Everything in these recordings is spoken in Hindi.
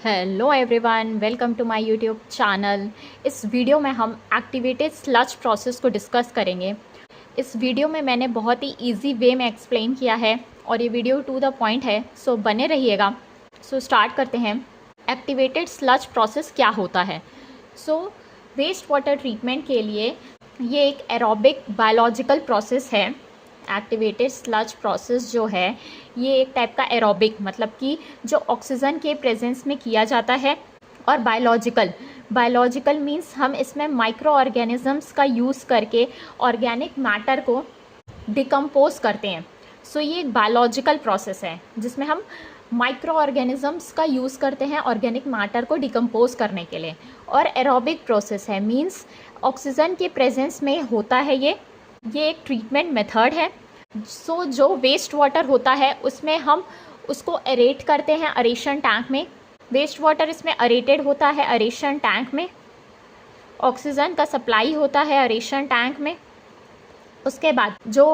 Hello everyone, welcome to my YouTube channel. इस वीडियो में हम एक्टिवेटेड स्लज प्रोसेस को डिस्कस करेंगे। इस वीडियो में मैंने बहुत ही इजी वे में एक्सप्लेन किया है और ये वीडियो टू द पॉइंट है, सो बने रहिएगा। सो स्टार्ट करते हैं। एक्टिवेटेड स्लज प्रोसेस क्या होता है? सो वेस्ट वाटर ट्रीटमेंट के लिए ये एक एरोबिक बायोलॉजिकल प्रोसेस है। एक्टिवेटेड स्लज प्रोसेस जो है ये एक टाइप का एरोबिक, मतलब कि जो ऑक्सीजन के प्रेजेंस में किया जाता है, और बायोलॉजिकल मीन्स हम इसमें माइक्रो ऑर्गेनिजम्स का यूज़ करके ऑर्गेनिक मैटर को डिकम्पोज करते हैं। सो ये एक बायोलॉजिकल प्रोसेस है जिसमें हम माइक्रो ऑर्गेनिजम्स का यूज़ करते हैं ऑर्गेनिक मैटर को डिकम्पोज करने के लिए। और एरोबिक प्रोसेस है, मीन्स ऑक्सीजन के प्रेजेंस में होता है। ये एक ट्रीटमेंट मेथड है। सो जो वेस्ट वाटर होता है उसमें हम उसको एरेट करते हैं अरेशन टैंक में। वेस्ट वाटर इसमें अरेटेड होता है अरेशन टैंक में। ऑक्सीजन का सप्लाई होता है अरेशन टैंक में। उसके बाद जो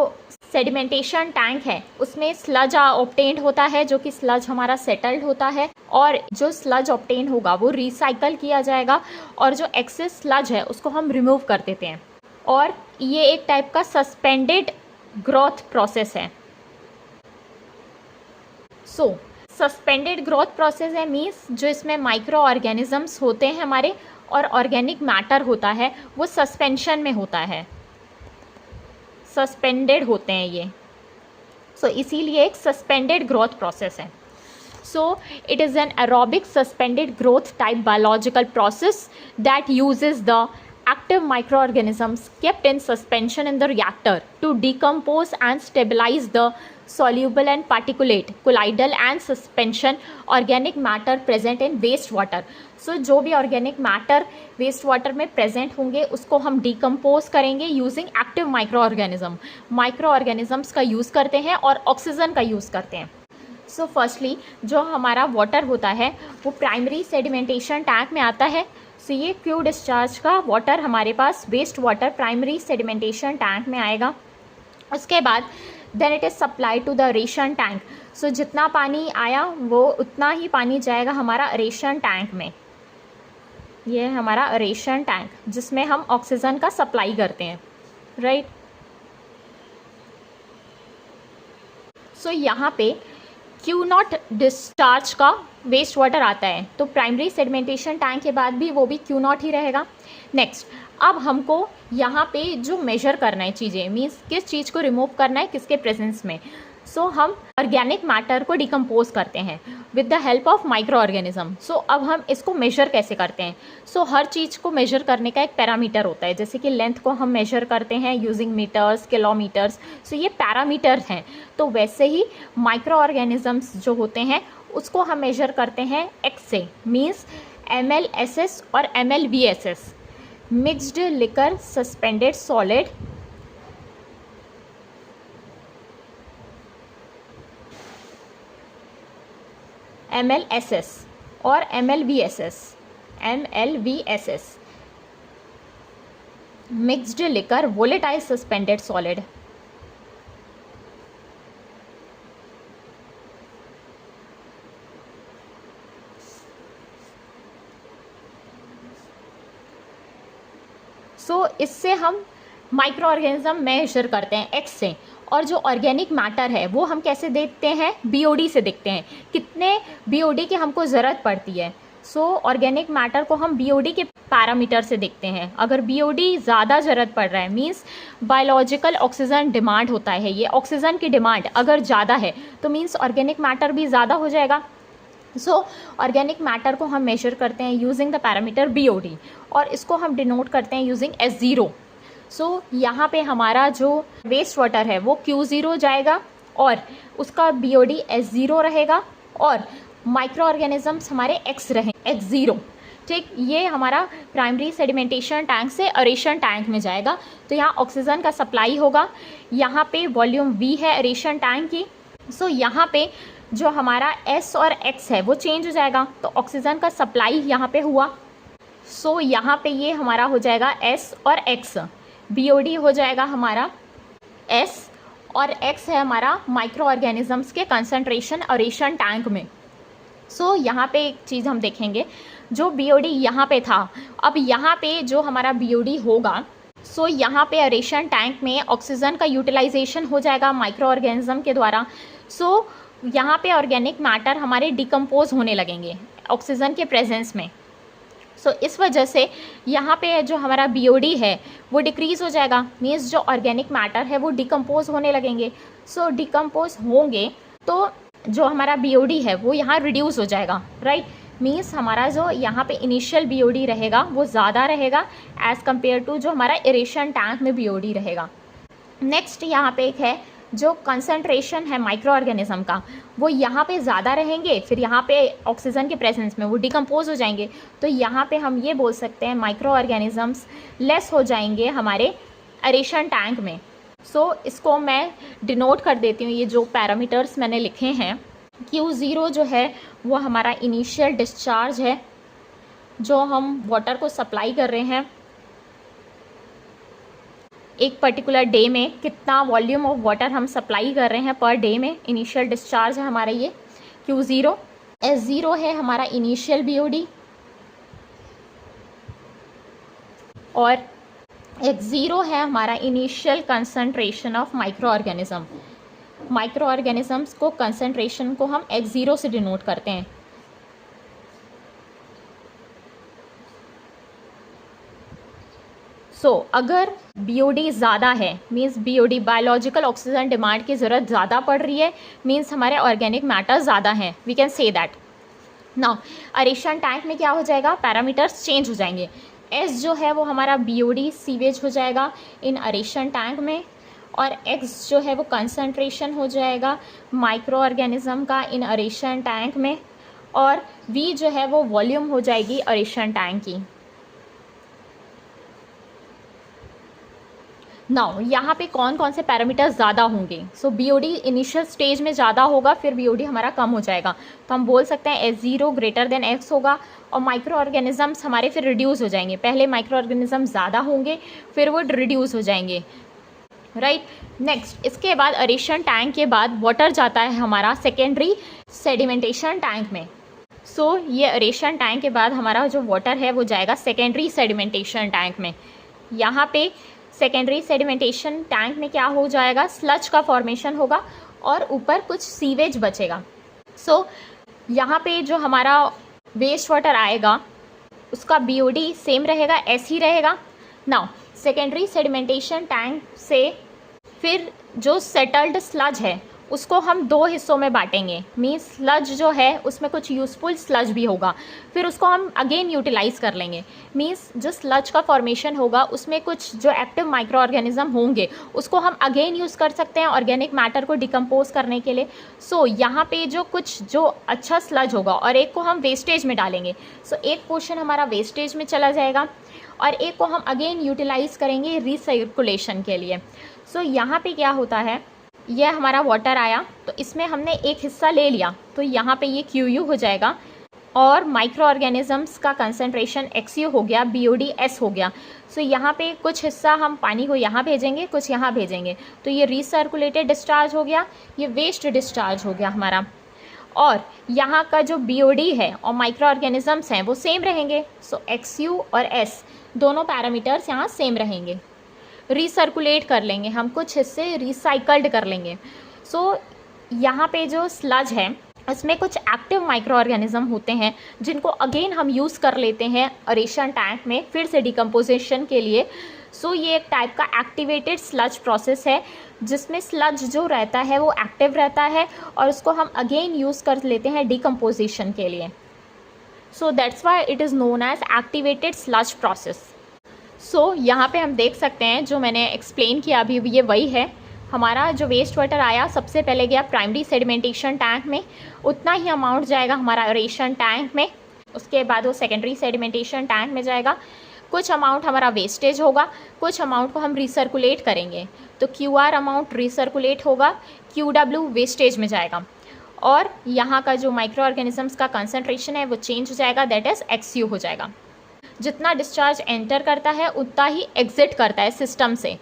सेडिमेंटेशन टैंक है उसमें स्लज ऑब्टेन्ड होता है, जो कि स्लज हमारा सेटल्ड होता है, और जो स्लज ऑब्टेन होगा वो रिसाइकल किया जाएगा और जो एक्सेस स्लज है उसको हम रिमूव कर देते हैं। और ये एक टाइप का सस्पेंडेड ग्रोथ प्रोसेस है। सो सस्पेंडेड ग्रोथ प्रोसेस है, मीन्स जो इसमें माइक्रो ऑर्गेनिजम्स होते हैं हमारे और ऑर्गेनिक मैटर होता है वो सस्पेंशन में होता है, सस्पेंडेड होते हैं ये। सो इसीलिए एक सस्पेंडेड ग्रोथ प्रोसेस है। So it is an aerobic suspended growth type biological process that uses the active microorganisms kept in suspension in the reactor to decompose and stabilize the soluble and particulate, colloidal and suspension organic matter present in waste water. So जो भी organic matter waste water में present होंगे उसको हम decompose करेंगे using active microorganism. Microorganisms का use करते हैं और ऑक्सीजन का use करते हैं। सो फर्स्टली जो हमारा वाटर होता है वो प्राइमरी सेडिमेंटेशन टैंक में आता है। सो ये क्यू डिस्चार्ज का वाटर हमारे पास waste water primary sedimentation tank में आएगा। उसके बाद then it is supply to the aeration tank. So जितना पानी आया वो उतना ही पानी जाएगा हमारा अरेशन टैंक में। ये है हमारा अरेशन टैंक जिसमें हम ऑक्सीजन का सप्लाई करते हैं, राइट। सो यहाँ पे Q0 डिस्चार्ज का वेस्ट वाटर आता है, तो प्राइमरी सेडिमेंटेशन टैंक के बाद भी वो भी Q0 ही रहेगा। नेक्स्ट, अब हमको यहाँ पे जो मेजर करना है चीज़ें, मीन्स किस चीज़ को रिमूव करना है किसके प्रेजेंस में। सो हम ऑर्गेनिक मैटर को डिकम्पोज करते हैं with the help of micro organism. So अब हम इसको मेजर कैसे करते हैं? सो हर चीज़ को मेजर करने का एक पैरामीटर होता है, जैसे कि लेंथ को हम मेजर करते हैं यूजिंग मीटर्स, किलोमीटर्स। सो ये पैरामीटर्स हैं। तो वैसे ही माइक्रो ऑर्गेनिजम्स जो होते हैं उसको हम मेजर करते हैं एक्स से, मीन्स MLSS और MLVSS, mixed liquor suspended solid. MLSS और MLVSS, mixed liquor volatile suspended solid. So इससे हम माइक्रो ऑर्गेनिज्म मेजर करते हैं एक्स से। और जो ऑर्गेनिक मैटर है वो हम कैसे देखते हैं? BOD से देखते हैं, कितने BOD की हमको ज़रूरत पड़ती है। सो ऑर्गेनिक मैटर को हम BOD के पैरामीटर से देखते हैं। अगर BOD ज़्यादा ज़रूरत पड़ रहा है, मीन्स बायोलॉजिकल ऑक्सीजन डिमांड होता है, ये ऑक्सीजन की डिमांड अगर ज़्यादा है तो मीन्स ऑर्गेनिक मैटर भी ज़्यादा हो जाएगा। सो ऑर्गेनिक मैटर को हम मेजर करते हैं यूजिंग द पैरामीटर BOD और इसको हम डिनोट करते हैं यूजिंग S0। सो यहाँ पे हमारा जो वेस्ट वाटर है वो Q0 जाएगा और उसका BOD S0 रहेगा और माइक्रो ऑर्गेनिजम्स हमारे X रहे X0, ठीक। ये हमारा प्राइमरी सेडिमेंटेशन टैंक से अरेशन टैंक में जाएगा। तो यहाँ ऑक्सीजन का सप्लाई होगा। यहाँ पे वॉल्यूम V है अरेशन टैंक की। सो यहाँ पे जो हमारा S और X है वो चेंज हो जाएगा, तो ऑक्सीजन का सप्लाई यहाँ पे हुआ। सो यहाँ पे ये हमारा हो जाएगा S और X, BOD हो जाएगा हमारा S और X है हमारा माइक्रो ऑर्गेनिजम्स के कंसंट्रेशन अरेशन टैंक में। सो यहाँ पे एक चीज़ हम देखेंगे, जो बीओडी यहाँ पे था, अब यहाँ पे जो हमारा बीओडी होगा, सो यहाँ पे एरेशन टैंक में ऑक्सीजन का यूटिलाइजेशन हो जाएगा माइक्रो ऑर्गेनिज्म के द्वारा। सो यहाँ पे ऑर्गेनिक मैटर हमारे डिकम्पोज होने लगेंगे ऑक्सीजन के प्रेजेंस में। सो इस वजह से यहाँ पे जो हमारा बीओडी है वो डिक्रीज़ हो जाएगा, मीन्स जो ऑर्गेनिक मैटर है वो डिकम्पोज होने लगेंगे। सो डिकम्पोज होंगे तो जो हमारा बीओडी है वो यहाँ रिड्यूस हो जाएगा, राइट। मीन्स हमारा जो यहाँ पे इनिशियल बीओडी रहेगा वो ज़्यादा रहेगा एज़ कम्पेयर टू जो हमारा एरेशन टैंक में बीओडी रहेगा। नेक्स्ट यहाँ पे एक है जो कंसंट्रेशन है माइक्रो ऑर्गेनिज्म का, वो यहाँ पे ज़्यादा रहेंगे, फिर यहाँ पे ऑक्सीजन के प्रेजेंस में वो डिकम्पोज हो जाएंगे। तो यहाँ पे हम ये बोल सकते हैं माइक्रो ऑर्गेनिजम्स लेस हो जाएंगे हमारे एरेशन टैंक में। सो इसको मैं डिनोट कर देती हूँ, ये जो पैरामीटर्स मैंने लिखे हैं। Q0 जो है वो हमारा इनिशियल डिस्चार्ज है जो हम वाटर को सप्लाई कर रहे हैं एक पर्टिकुलर डे में, कितना वॉल्यूम ऑफ वाटर हम सप्लाई कर रहे हैं पर डे में, इनिशियल डिस्चार्ज है हमारा ये Q0। S0 है हमारा इनिशियल बीओडी और X0 है हमारा initial concentration of micro organism. Micro organisms को कंसंट्रेशन को हम X0 से डिनोट करते हैं। अगर बीओडी ज़्यादा है, means BOD biological oxygen demand की ज़रूरत ज़्यादा पड़ रही है, मीन्स हमारे ऑर्गेनिक मैटर ज़्यादा हैं, we can say that. Now aeration tank में क्या हो जाएगा, पैरामीटर्स चेंज हो जाएंगे। एस जो है वो हमारा बीओडी सीवेज हो जाएगा इन एरेशन टैंक में, और एक्स जो है वो कंसंट्रेशन हो जाएगा माइक्रो ऑर्गेनिज्म का इन एरेशन टैंक में, और वी जो है वो वॉल्यूम हो जाएगी एरेशन टैंक की। नाउ यहाँ पे कौन कौन से पैरामीटर्स ज़्यादा होंगे। बीओडी इनिशियल स्टेज में ज़्यादा होगा, फिर बीओडी हमारा कम हो जाएगा, तो हम बोल सकते हैं S0 ग्रेटर देन X होगा, और माइक्रो ऑर्गेनिजम्स हमारे फिर रिड्यूस हो जाएंगे। पहले माइक्रो ऑर्गेनिज्म ज़्यादा होंगे, फिर वो रिड्यूस हो जाएंगे, राइट। नेक्स्ट इसके बाद एरेशन टैंक के बाद वाटर जाता है हमारा सेकेंडरी सेडिमेंटेशन टैंक में। ये एरेशन टैंक के बाद हमारा जो वाटर है वो जाएगा सेकेंडरी सेडिमेंटेशन टैंक में। यहाँ पे सेकेंडरी सेडिमेंटेशन टैंक में क्या हो जाएगा, स्लज का फॉर्मेशन होगा और ऊपर कुछ सीवेज बचेगा। यहाँ पे जो हमारा वेस्ट वाटर आएगा उसका बीओडी सेम रहेगा, एस ही रहेगा। नाउ सेकेंडरी सेडिमेंटेशन टैंक से फिर जो सेटल्ड स्लज है उसको हम दो हिस्सों में बांटेंगे, मीन्स स्लज जो है उसमें कुछ यूज़फुल स्लज भी होगा, फिर उसको हम अगेन यूटिलाइज़ कर लेंगे। मीन्स जो स्लज का फॉर्मेशन होगा उसमें कुछ जो एक्टिव माइक्रो ऑर्गेनिज्म होंगे उसको हम अगेन यूज़ कर सकते हैं ऑर्गेनिक मैटर को डिकम्पोज करने के लिए। यहाँ पे जो कुछ जो अच्छा स्लज होगा और एक को हम वेस्टेज में डालेंगे। एक पोर्शन हमारा वेस्टेज में चला जाएगा और एक को हम अगेन यूटिलाइज़ करेंगे रिसर्कुलेशन के लिए। यहाँ पे क्या होता है, यह हमारा वाटर आया तो इसमें हमने एक हिस्सा ले लिया, तो यहाँ पे ये QU हो जाएगा और माइक्रो ऑर्गेनिजम्स का कंसंट्रेशन XU हो गया, BOD S हो गया। यहाँ पे कुछ हिस्सा हम पानी को यहाँ भेजेंगे, कुछ यहाँ भेजेंगे, तो ये रिसर्कुलेटेड डिस्चार्ज हो गया, ये वेस्ट डिस्चार्ज हो गया हमारा। और यहाँ का जो BOD है और माइक्रो ऑर्गेनिजम्स हैं वो सेम रहेंगे। XU और S दोनों पैरामीटर्स यहाँ सेम रहेंगे। रिसर्कुलेट कर लेंगे हम, कुछ हिस्से रिसाइकल्ड कर लेंगे। यहाँ पे जो स्लज है उसमें कुछ एक्टिव माइक्रो ऑर्गेनिज्म होते हैं जिनको अगेन हम यूज़ कर लेते हैं एरेशन टैंक में फिर से डिकम्पोजिशन के लिए। ये एक टाइप का एक्टिवेटेड स्लज प्रोसेस है जिसमें स्लज जो रहता है वो एक्टिव रहता है और उसको हम अगेन यूज़ कर लेते हैं डिकम्पोजिशन के लिए। That's why it is known as activated sludge process. यहाँ पे हम देख सकते हैं जो मैंने एक्सप्लेन किया अभी ये वही है। हमारा जो वेस्ट वाटर आया सबसे पहले गया प्राइमरी सेडिमेंटेशन टैंक में, उतना ही अमाउंट जाएगा हमारा एरेशन टैंक में, उसके बाद वो सेकेंडरी सेडिमेंटेशन टैंक में जाएगा। कुछ अमाउंट हमारा वेस्टेज होगा, कुछ अमाउंट को हम रिसर्कुलेट करेंगे, तो QR अमाउंट रिसर्कुलेट होगा, QW वेस्टेज में जाएगा, और यहाँ का जो माइक्रो ऑर्गेनिजम्स का कंसनट्रेशन है वो चेंज हो जाएगा, दैट इज़ XU हो जाएगा। जितना डिस्चार्ज एंटर करता है उतना ही एग्जिट करता है सिस्टम से।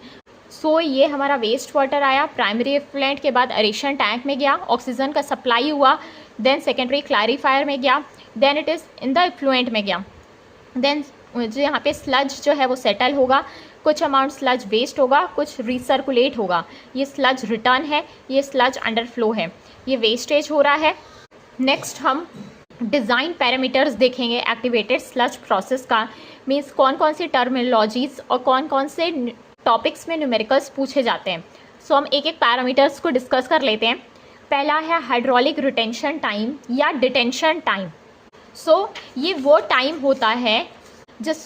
ये हमारा वेस्ट वाटर आया, प्राइमरी एफ्लुएंट के बाद एरेशन टैंक में गया, ऑक्सीजन का सप्लाई हुआ, देन सेकेंडरी क्लैरिफायर में गया, then it is in the effluent में गया, देन जो यहाँ पे स्लज जो है वो सेटल होगा, कुछ अमाउंट स्लज वेस्ट होगा, कुछ रिसर्कुलेट होगा। ये स्लज रिटर्न है, ये स्लज अंडर फ्लो है, ये वेस्टेज हो रहा है। नेक्स्ट हम डिज़ाइन पैरामीटर्स देखेंगे एक्टिवेटेड स्लज प्रोसेस का, मीन्स कौन कौन सी टर्मिनोलॉजीज और कौन कौन से टॉपिक्स में न्यूमेरिकल्स पूछे जाते हैं। सो हम एक एक पैरामीटर्स को डिस्कस कर लेते हैं। पहला है हाइड्रोलिक रिटेंशन टाइम या डिटेंशन टाइम। सो ये वो टाइम होता है जिस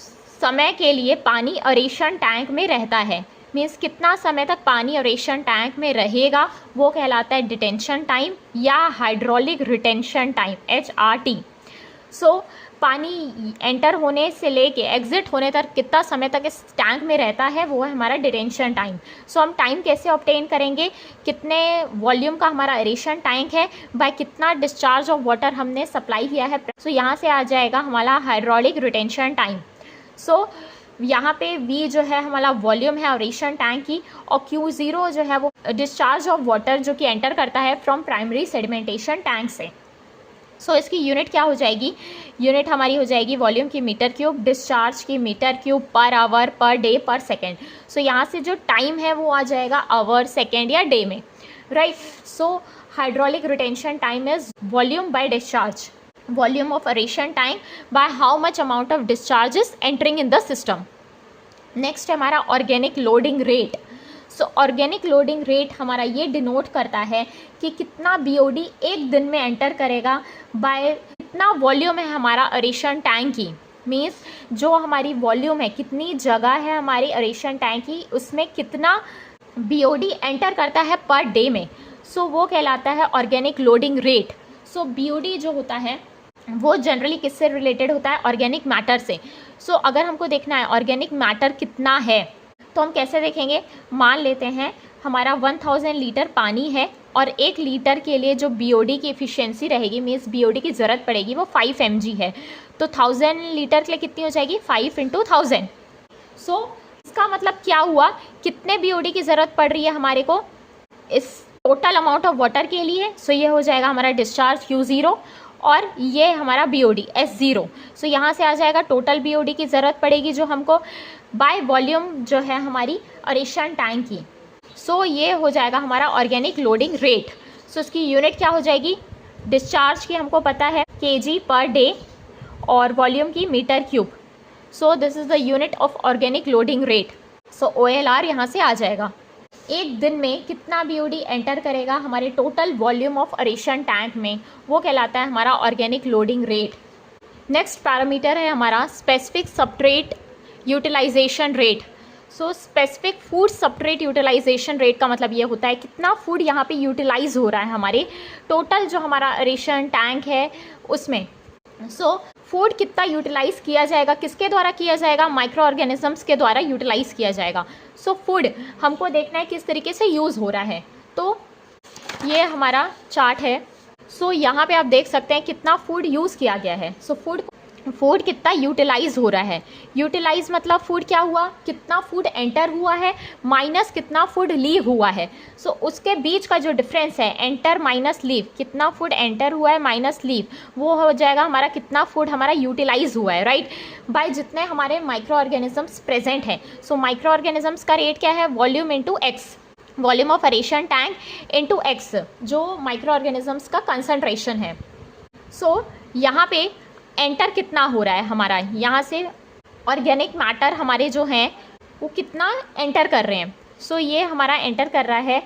समय के लिए पानी अरेशन टैंक में रहता है, मीन्स कितना समय तक पानी अरेशन टैंक में रहेगा वो कहलाता है डिटेंशन टाइम या हाइड्रोलिक रिटेंशन टाइम, HRT। सो पानी एंटर होने से लेके एग्जिट होने तक कितना समय तक इस टैंक में रहता है वो है हमारा डिटेंशन टाइम। सो हम टाइम कैसे ऑब्टेन करेंगे, कितने वॉल्यूम का हमारा एरेशन टैंक है बाय कितना डिस्चार्ज ऑफ वाटर हमने सप्लाई किया है। सो यहाँ से आ जाएगा हमारा हाइड्रोलिक रिटेंशन टाइम। सो यहाँ पे V जो है हमारा वॉल्यूम है एरेशन टैंक की, और Q0 जो है वो डिस्चार्ज ऑफ वाटर जो कि एंटर करता है फ्रॉम प्राइमरी सेडिमेंटेशन टैंक से। सो इसकी यूनिट क्या हो जाएगी, यूनिट हमारी हो जाएगी वॉल्यूम की मीटर क्यूब, डिस्चार्ज की meter cube, per hour, per day, per second. So यहाँ से जो टाइम है वो आ जाएगा आवर, सेकेंड या डे में, right. So hydraulic retention time is volume by discharge, volume of aeration tank by how much amount of discharge is entering in the system. Next है हमारा ऑर्गेनिक लोडिंग रेट। सो ऑर्गेनिक लोडिंग रेट हमारा ये डिनोट करता है कि कितना BOD एक दिन में एंटर करेगा बाय कितना वॉल्यूम है हमारा एरेशन टैंक की, मीन्स जो हमारी वॉल्यूम है, कितनी जगह है हमारी एरेशन टैंक की, उसमें कितना BOD एंटर करता है पर डे में। सो वो कहलाता है ऑर्गेनिक लोडिंग रेट। सो BOD जो होता है वो जनरली किससे रिलेटेड होता है, ऑर्गेनिक मैटर से। सो अगर हमको देखना है ऑर्गेनिक मैटर कितना है तो हम कैसे देखेंगे, मान लेते हैं हमारा 1000 लीटर पानी है और 1 लीटर के लिए जो BOD की एफिशिएंसी रहेगी, मीन्स BOD की ज़रूरत पड़ेगी वो 5 mg है, तो 1000 लीटर के लिए कितनी हो जाएगी, 5 × 1000। सो इसका मतलब क्या हुआ, कितने BOD की ज़रूरत पड़ रही है हमारे को इस टोटल अमाउंट ऑफ वाटर के लिए। सो ये हो जाएगा हमारा डिस्चार्ज Q0 और ये हमारा BOD S0। सो यहाँ से आ जाएगा टोटल BOD की ज़रूरत पड़ेगी जो हमको बाय वॉल्यूम जो है हमारी एरेशन टैंक की। सो ये हो जाएगा हमारा ऑर्गेनिक लोडिंग रेट। सो इसकी यूनिट क्या हो जाएगी, डिस्चार्ज की हमको पता है kg पर डे और वॉल्यूम की meter cube. So this is the unit of organic loading rate. So OLR यहाँ से आ जाएगा, एक दिन में कितना BOD एंटर करेगा हमारे total volume of aeration tank में, वो कहलाता है हमारा organic loading rate. Next parameter है हमारा specific substrate utilization rate. So specific food substrate utilization rate का मतलब ये होता है कितना फूड यहाँ पे यूटिलाइज हो रहा है हमारे टोटल जो हमारा एरेशन टैंक है उसमें। सो फूड कितना यूटिलाइज किया जाएगा, किसके द्वारा किया जाएगा, माइक्रो ऑर्गेनिजम्स के द्वारा यूटिलाइज किया जाएगा। सो फूड हमको देखना है किस तरीके से यूज़ हो रहा है, तो ये हमारा चार्ट है। सो यहाँ पे आप देख सकते हैं कितना फूड यूज़ किया गया है। सो फूड कितना यूटिलाइज हो रहा है, यूटिलाइज मतलब फूड क्या हुआ, कितना फूड एंटर हुआ है माइनस कितना फूड लीव हुआ है। सो उसके बीच का जो डिफरेंस है एंटर माइनस लीव, कितना फूड एंटर हुआ है माइनस लीव, वो हो जाएगा हमारा कितना फूड हमारा यूटिलाइज हुआ है, राइट, बाय जितने हमारे माइक्रो ऑर्गेनिजम्स प्रेजेंट हैं। सो माइक्रो ऑर्गेनिजम्स का रेट क्या है, volume into x, volume of aeration tank into x, जो माइक्रो ऑर्गेनिजम्स का कंसनट्रेशन है। सो यहाँ पे एंटर कितना हो रहा है हमारा, यहाँ से ऑर्गेनिक मैटर हमारे जो हैं वो कितना एंटर कर रहे हैं। सो ये हमारा एंटर कर रहा है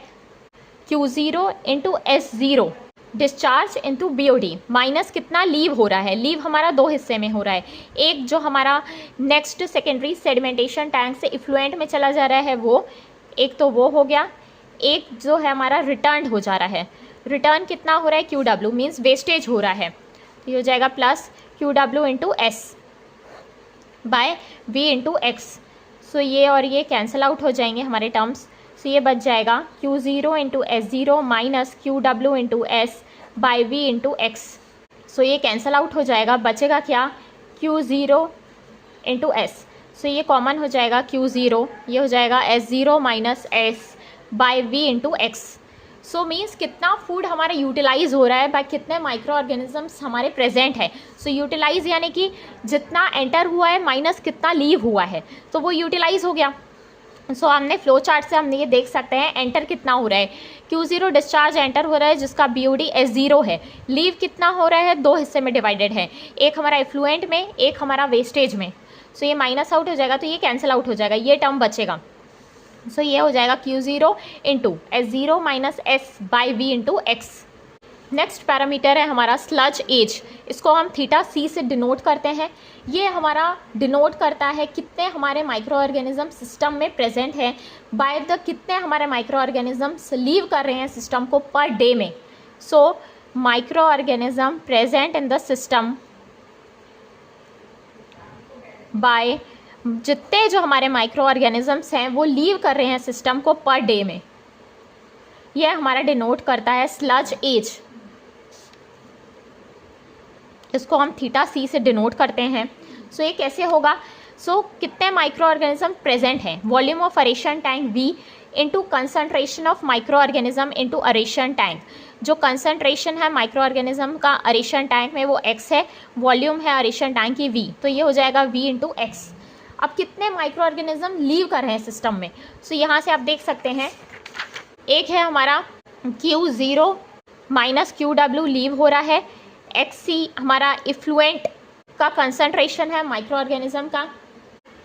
Q0 into S0 discharge into BOD minus कितना लीव हो रहा है, लीव हमारा 2 हिस्से में हो रहा है, एक जो हमारा नेक्स्ट सेकेंडरी सेडिमेंटेशन टैंक से इफ्लुएंट में चला जा रहा है वो, एक तो वो हो गया, एक जो है हमारा रिटर्न हो जा रहा है, रिटर्न कितना हो रहा है QW मीन्स वेस्टेज हो रहा है, तो ये हो जाएगा plus QW into S by V into x. So ये और ये कैंसिल आउट हो जाएंगे हमारे टर्म्स। सो ये बच जाएगा Q0 into S0 minus QW into S by V into x. So ये कैंसिल आउट हो जाएगा, बचेगा क्या, Q0 इंटू S। सो ये कॉमन हो जाएगा Q0, ये हो जाएगा S0 minus S by V into x. So means कितना फूड हमारा यूटिलाइज हो रहा है बाय कितने माइक्रो ऑर्गेनिजम्स हमारे प्रेजेंट है। सो यूटिलाइज यानी कि जितना एंटर हुआ है माइनस कितना लीव हुआ है, तो वो यूटिलाइज हो गया। सो हमने फ्लो चार्ट से हमने ये देख सकते हैं एंटर कितना हो रहा है, Q0 डिस्चार्ज एंटर हो रहा है जिसका BOD S0 है। लीव कितना हो रहा है, 2 हिस्से में डिवाइडेड है, एक हमारा एफ्लुएंट में, एक हमारा वेस्टेज में। सो ये माइनस आउट हो जाएगा तो ये कैंसिल आउट हो जाएगा, ये टर्म बचेगा। सो ये हो जाएगा Q0 into S0 minus S/V into X। Next parameter है हमारा स्लज एज, इसको हम θc से डिनोट करते हैं। ये हमारा डिनोट करता है कितने हमारे माइक्रो ऑर्गेनिज्म सिस्टम में प्रेजेंट है बाय द कितने हमारे माइक्रो ऑर्गेनिजम्स लीव कर रहे हैं सिस्टम को पर डे में। So micro organism present in the system by जितने जो हमारे माइक्रो ऑर्गेनिजम्स हैं वो लीव कर रहे हैं सिस्टम को पर डे में, यह हमारा डिनोट करता है स्लज एज। इसको हम θc से डिनोट करते हैं। सो ये कैसे होगा, सो कितने माइक्रो ऑर्गेनिज्म प्रेजेंट हैं, volume of aeration tank V into concentration of micro organism into aeration tank. जो कंसनट्रेशन है माइक्रो ऑर्गेनिज्म का अरेशन टैंक में वो x है, वॉल्यूम है अरेशन टैंक की V, तो ये हो जाएगा V इंटू x। अब कितने माइक्रो ऑर्गेनिज्म लीव कर रहे हैं सिस्टम में, सो यहाँ से आप देख सकते हैं एक है हमारा Q0 माइनस QW लीव हो रहा है, XC हमारा इफ्लुएंट का कंसंट्रेशन है माइक्रो ऑर्गेनिज्म का,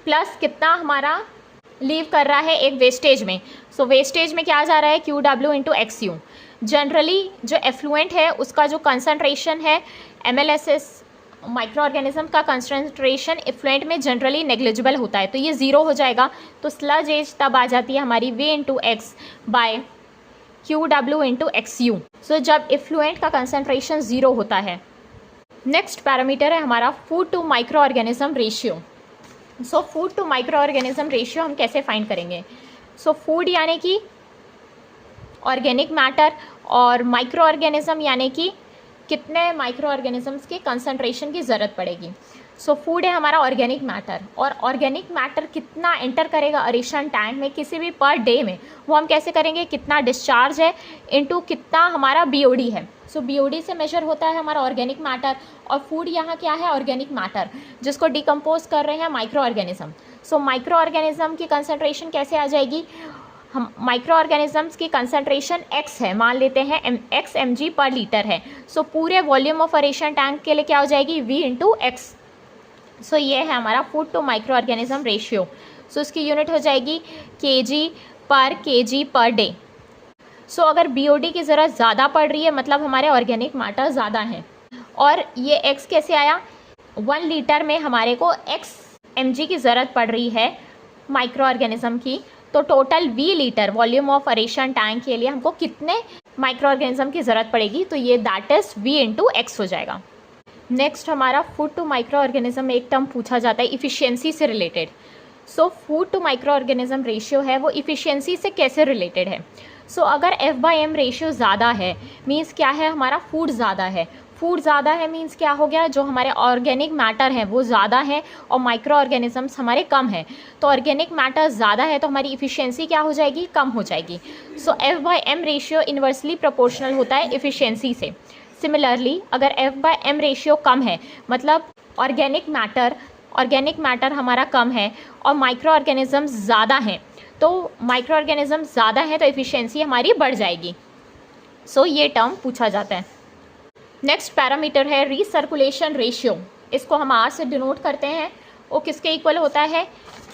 प्लस कितना हमारा लीव कर रहा है एक वेस्टेज में। सो वेस्टेज में क्या जा रहा है, QW इंटू XU। जनरली जो एफ्लुएंट है उसका जो कंसंट्रेशन है MLSS माइक्रो ऑर्गेनिज्म का कंसंट्रेशन इफ्लुएंट में जनरली नेग्लिजिबल होता है, तो ये 0 हो जाएगा। तो स्लज एज तब आ जाती है हमारी V into X by QW into XU। So जब इफ्लुएंट का कंसंट्रेशन 0 होता है। नेक्स्ट पैरामीटर है हमारा food to micro organism ratio. So food to micro organism ratio हम कैसे फाइंड करेंगे, सो फूड यानी कि ऑर्गेनिक मैटर और माइक्रो ऑर्गेनिज्म यानी कि कितने माइक्रो ऑर्गेनिजम्स के कंसंट्रेशन की ज़रूरत पड़ेगी। सो फूड है हमारा ऑर्गेनिक मैटर, और ऑर्गेनिक मैटर कितना एंटर करेगा अरेशन टैंक में किसी भी पर डे में, वो हम कैसे करेंगे, कितना डिस्चार्ज है इनटू कितना हमारा BOD है। सो BOD से मेजर होता है हमारा ऑर्गेनिक मैटर, और फूड यहाँ क्या है, ऑर्गेनिक मैटर जिसको डिकम्पोज कर रहे हैं micro organism. So micro organism की कंसंट्रेशन कैसे आ जाएगी, हम माइक्रो ऑर्गेनिजम्स की कंसंट्रेशन x है, मान लेते हैं x mg पर लीटर है। सो पूरे वॉल्यूम ऑफ अरेशन टैंक के लिए क्या हो जाएगी, V इंटू x। सो ये है हमारा food to micro organism ratio. So इसकी यूनिट हो जाएगी kg पर डे। सो अगर BOD की ज़रूरत ज़्यादा पड़ रही है मतलब हमारे ऑर्गेनिक मैटर ज़्यादा हैं, और ये x कैसे आया, 1 लीटर में हमारे को x mg की ज़रूरत पड़ रही है माइक्रो ऑर्गेनिज्म की, तो total V litre volume of aeration tank के लिए हमको कितने माइक्रो ऑर्गेनिज्म की ज़रूरत पड़ेगी, तो ये that is V into X हो जाएगा। नेक्स्ट हमारा फूड टू माइक्रो ऑर्गेनिज्म में एक टर्म पूछा जाता है इफ़िशियंसी से related. So food to micro organism ratio है वो इफ़िशियंसी से कैसे रिलेटेड है। सो अगर F/M रेशियो ज़्यादा है मीन्स क्या है, हमारा फूड ज़्यादा है। फूड ज़्यादा है मीन्स क्या हो गया, जो हमारे ऑर्गेनिक मैटर हैं वो ज़्यादा हैं और माइक्रो ऑर्गेनिजम्स हमारे कम हैं। तो ऑर्गेनिक मैटर ज़्यादा है तो हमारी इफ़िशियंसी क्या हो जाएगी, कम हो जाएगी। सो F/M रेशियो इन्वर्सली प्रोपोर्शनल होता है इफ़िशियंसी से। सिमिलरली अगर F/M रेशियो कम है मतलब ऑर्गेनिक मैटर हमारा कम है और माइक्रो ऑर्गेनिजम्स ज़्यादा हैं, तो माइक्रो ऑर्गेनिजम्स ज़्यादा हैं तो इफ़िशियंसी हमारी बढ़ जाएगी। सो ये टर्म पूछा जाता है। नेक्स्ट पैरामीटर है रीसर्कुलेशन रेशियो, इसको हम R से डिनोट करते हैं। वो किसके इक्वल होता है,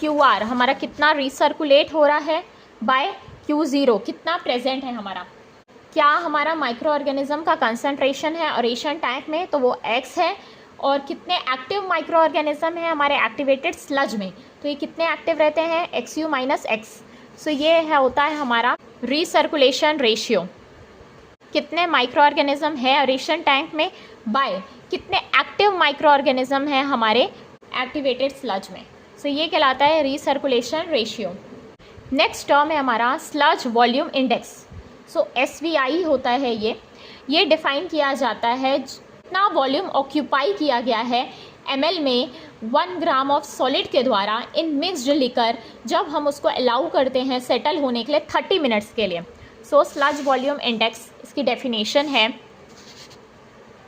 QR हमारा कितना रीसर्कुलेट हो रहा है बाय Q0 कितना प्रेजेंट है हमारा। क्या हमारा माइक्रो ऑर्गेनिज्म का कंसंट्रेशन है अरेशन टैंक में, तो वो X है, और कितने एक्टिव माइक्रो ऑर्गेनिज्म है हमारे एक्टिवेटेड स्लज में, तो ये कितने एक्टिव रहते हैं, XU माइनस X। सो ये है होता है हमारा रीसर्कुलेशन रेशियो, कितने माइक्रो ऑर्गेनिज्म है अरेशन टैंक में बाय कितने एक्टिव माइक्रो ऑर्गेनिज्म है हमारे एक्टिवेटेड स्लज में। सो ये कहलाता है रीसर्कुलेशन रेशियो। नेक्स्ट टर्म है हमारा स्लज वॉल्यूम इंडेक्स। सो SVI होता है ये डिफाइन किया जाता है जितना वॉल्यूम ऑक्यूपाई किया गया है ml में 1 ग्राम ऑफ सॉलिड के द्वारा इन मिक्स्ड लिकर, जब हम उसको अलाउ करते हैं सेटल होने के लिए 30 मिनट्स के लिए। सो स्लज वॉल्यूम इंडेक्स, इसकी डेफिनेशन है,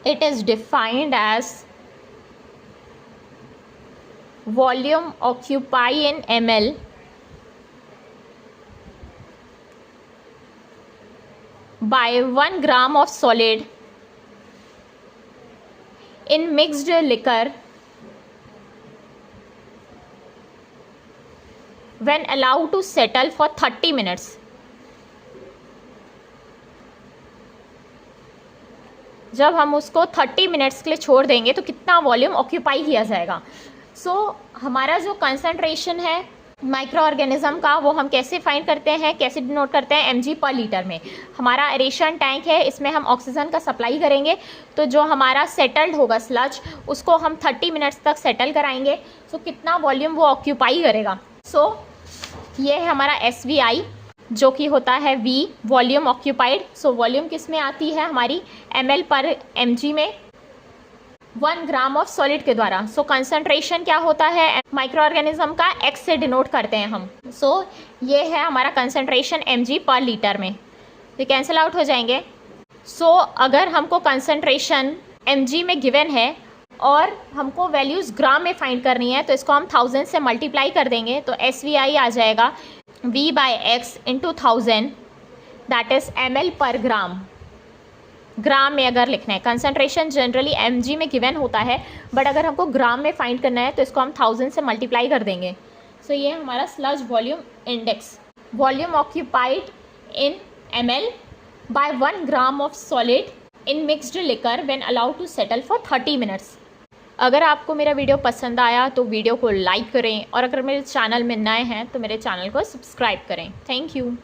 it is defined as volume occupy in ml by 1 gram of solid in mixed liquor when allowed to settle for 30 minutes. जब हम उसको 30 मिनट्स के लिए छोड़ देंगे तो कितना वॉल्यूम ऑक्यूपाई किया जाएगा। हमारा जो कंसंट्रेशन है माइक्रो ऑर्गेनिज्म का, वो हम कैसे फाइंड करते हैं, कैसे डिनोट करते हैं, mg पर लीटर में। हमारा एरेशन टैंक है, इसमें हम ऑक्सीजन का सप्लाई करेंगे, तो जो हमारा सेटल्ड होगा स्लज, उसको हम 30 मिनट्स तक सेटल कराएंगे। कितना वॉल्यूम वो ऑक्यूपाई करेगा। ये है हमारा SVI, जो कि होता है V, वॉल्यूम ऑक्यूपाइड। वॉल्यूम किस में आती है हमारी, ml पर mg में 1 ग्राम ऑफ सॉलिड के द्वारा। कंसंट्रेशन क्या होता है माइक्रो ऑर्गेनिज्म का, x से डिनोट करते हैं हम। ये है हमारा कंसंट्रेशन mg पर लीटर में, ये कैंसिल आउट हो जाएंगे। अगर हमको कंसंट्रेशन mg में गिवन है और हमको वैल्यूज़ ग्राम में फाइंड करनी है, तो इसको हम 1000 से मल्टीप्लाई कर देंगे, तो SVI आ जाएगा V/x × 1000, दैट इज़ ml पर ग्राम। ग्राम में अगर लिखना है, कंसंट्रेशन जनरली mg में गिवन होता है, बट अगर हमको ग्राम में फाइंड करना है तो इसको हम 1000 से मल्टीप्लाई कर देंगे। ये हमारा sludge volume index, volume occupied in ml by 1 gram of solid in mixed liquor when allowed to settle for 30 minutes. अगर आपको मेरा वीडियो पसंद आया तो वीडियो को लाइक करें, और अगर मेरे चैनल में नए हैं तो मेरे चैनल को सब्सक्राइब करें। Thank you.